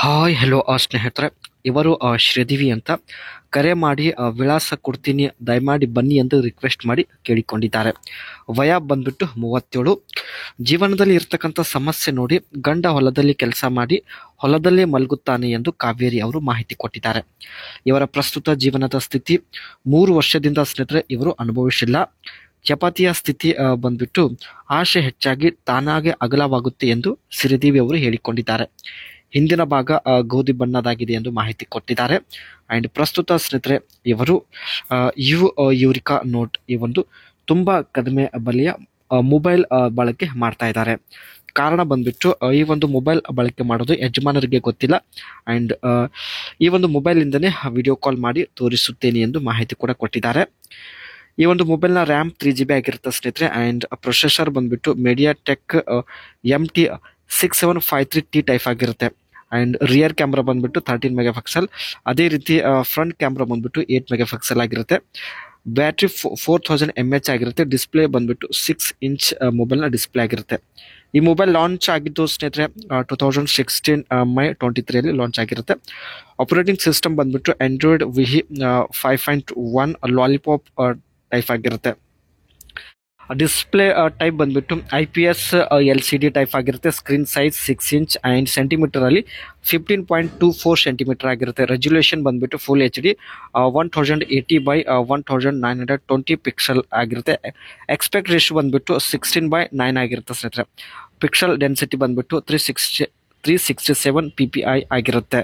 Hi hello ಸ್ನೇಹಿತರೆ. ಇವರು ಶ್ರೀದೇವಿ ಅಂತ ಕರೆ ಮಾಡಿ ವಿಳಾಸ ಕೊಡ್ತೀನಿ ದಯಮಾಡಿ ಬನ್ನಿ ಎಂದು ರಿಕ್ವೆಸ್ಟ್ ಮಾಡಿ ಕೇಳಿಕೊಂಡಿದ್ದಾರೆ. ವಯ ಬಂದ್ಬಿಟ್ಟು 37. ಜೀವನದಲ್ಲಿ ಇರ್ತಕ್ಕಂಥ ಸಮಸ್ಯೆ ನೋಡಿ ಗಂಡ ಹೊಲದಲ್ಲಿ ಕೆಲಸ ಮಾಡಿ ಹೊಲದಲ್ಲೇ ಮಲಗುತ್ತಾನೆ ಎಂದು ಕಾವೇರಿ ಅವರು ಮಾಹಿತಿ ಕೊಟ್ಟಿದ್ದಾರೆ. ಇವರ ಪ್ರಸ್ತುತ ಜೀವನದ ಸ್ಥಿತಿ 3 ವರ್ಷದಿಂದ ಸ್ನೇಹಿತರೆ ಇವರು ಅನುಭವಿಸಿಲ್ಲ. ಚಪಾತಿಯ ಸ್ಥಿತಿ ಬಂದ್ಬಿಟ್ಟು ಆಶೆ ಹೆಚ್ಚಾಗಿ ತಾನಾಗೆ ಅಗಲವಾಗುತ್ತೆ ಎಂದು ಶ್ರೀದೇವಿ ಅವರು ಹೇಳಿಕೊಂಡಿದ್ದಾರೆ. ಹಿಂದಿನ ಭಾಗ ಗೋಧಿ ಬಣ್ಣದಾಗಿದೆ ಎಂದು ಮಾಹಿತಿ ಕೊಟ್ಟಿದ್ದಾರೆ. ಅಂಡ್ ಪ್ರಸ್ತುತ ಸ್ನೇಹಿತರೆ ಇವರು ಯೂರಿಕಾ ನೋಟ್ ಈ ಒಂದು ತುಂಬ ಕಡಿಮೆ ಬೆಲೆಯ ಮೊಬೈಲ್ ಬಳಕೆ ಮಾಡ್ತಾ ಇದ್ದಾರೆ. ಕಾರಣ ಬಂದ್ಬಿಟ್ಟು ಈ ಒಂದು ಮೊಬೈಲ್ ಬಳಕೆ ಮಾಡೋದು ಯಜಮಾನರಿಗೆ ಗೊತ್ತಿಲ್ಲ. ಅಂಡ್ ಈ ಒಂದು ಮೊಬೈಲಿಂದನೇ ವಿಡಿಯೋ ಕಾಲ್ ಮಾಡಿ ತೋರಿಸುತ್ತೇನೆ ಎಂದು ಮಾಹಿತಿ ಕೂಡ ಕೊಟ್ಟಿದ್ದಾರೆ. ಈ ಒಂದು ಮೊಬೈಲ್ನ ರ್ಯಾಮ್ 3GB ಆಗಿರುತ್ತೆ ಸ್ನೇಹಿತರೆ. ಆ್ಯಂಡ್ ಪ್ರೊಸೆಸರ್ ಬಂದ್ಬಿಟ್ಟು MediaTek MT6753T ಟೈಪ್ ಆಗಿರುತ್ತೆ. ಆ್ಯಂಡ್ ರಿಯರ್ ಕ್ಯಾಮ್ರಾ ಬಂದ್ಬಿಟ್ಟು 13 ಮೆಗಾಪಿಕ್ಸೆಲ್. ಅದೇ ರೀತಿ ಫ್ರಂಟ್ ಕ್ಯಾಮ್ರಾ ಬಂದ್ಬಿಟ್ಟು 8 ಮೆಗಾಪಿಕ್ಸೆಲ್ ಆಗಿರುತ್ತೆ. ಬ್ಯಾಟ್ರಿ 4000 mAh ಆಗಿರುತ್ತೆ. ಡಿಸ್ಪ್ಲೇ ಬಂದ್ಬಿಟ್ಟು 6 ಇಂಚ್ ಮೊಬೈಲ್ನ ಡಿಸ್ಪ್ಲೇ ಆಗಿರುತ್ತೆ. ಈ ಮೊಬೈಲ್ ಲಾಂಚ್ ಆಗಿದ್ದು ಸ್ನೇಹಿತರೆ 2016 ಮೈ 23 ಲಾಂಚ್ ಆಗಿರುತ್ತೆ. ಆಪರೇಟಿಂಗ್ ಸಿಸ್ಟಮ್ ಬಂದ್ಬಿಟ್ಟು ಆಂಡ್ರಾಯ್ಡ್ ವಿಹಿ 5.1 ಲಾಲಿಪಾಪ್ ಟೈಪ್ ಆಗಿರುತ್ತೆ. ಡಿಸ್ಪ್ಲೇ ಟೈಪ್ ಬಂದ್ಬಿಟ್ಟು IPS LCD ಟೈಪ್ ಆಗಿರುತ್ತೆ. ಸ್ಕ್ರೀನ್ ಸೈಜ್ 6 ಇಂಚ್ ಆ್ಯಂಡ್ ಸೆಂಟಿಮೀಟರಲ್ಲಿ 15.24 ಸೆಂಟಿಮೀಟರ್ ಆಗಿರುತ್ತೆ. ರೆಜುಲೇಷನ್ ಬಂದ್ಬಿಟ್ಟು ಫುಲ್ HD 1080x1920 ಪಿಕ್ಸೆಲ್ ಆಗಿರುತ್ತೆ. ಎಕ್ಸ್ಪೆಕ್ಟ್ ರೇಷಿಯೋ ಬಂದ್ಬಿಟ್ಟು 16:9 ಆಗಿರುತ್ತೆ ಸ್ನೇಹಿತರೆ. ಪಿಕ್ಸೆಲ್ ಡೆನ್ಸಿಟಿ ಬಂದ್ಬಿಟ್ಟು 367 PPI ಆಗಿರುತ್ತೆ.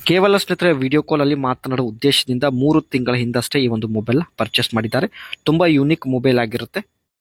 ಕೇವಲ ಸ್ನೇಹಿತರೆ ವಿಡಿಯೋ ಕಾಲಲ್ಲಿ ಮಾತನಾಡುವ ಉದ್ದೇಶದಿಂದ 3 ತಿಂಗಳ ಹಿಂದಷ್ಟೇ ಈ ಒಂದು ಮೊಬೈಲ್ ಪರ್ಚೇಸ್ ಮಾಡಿದ್ದಾರೆ. ತುಂಬ ಯೂನಿಕ್ ಮೊಬೈಲ್ ಆಗಿರುತ್ತೆ.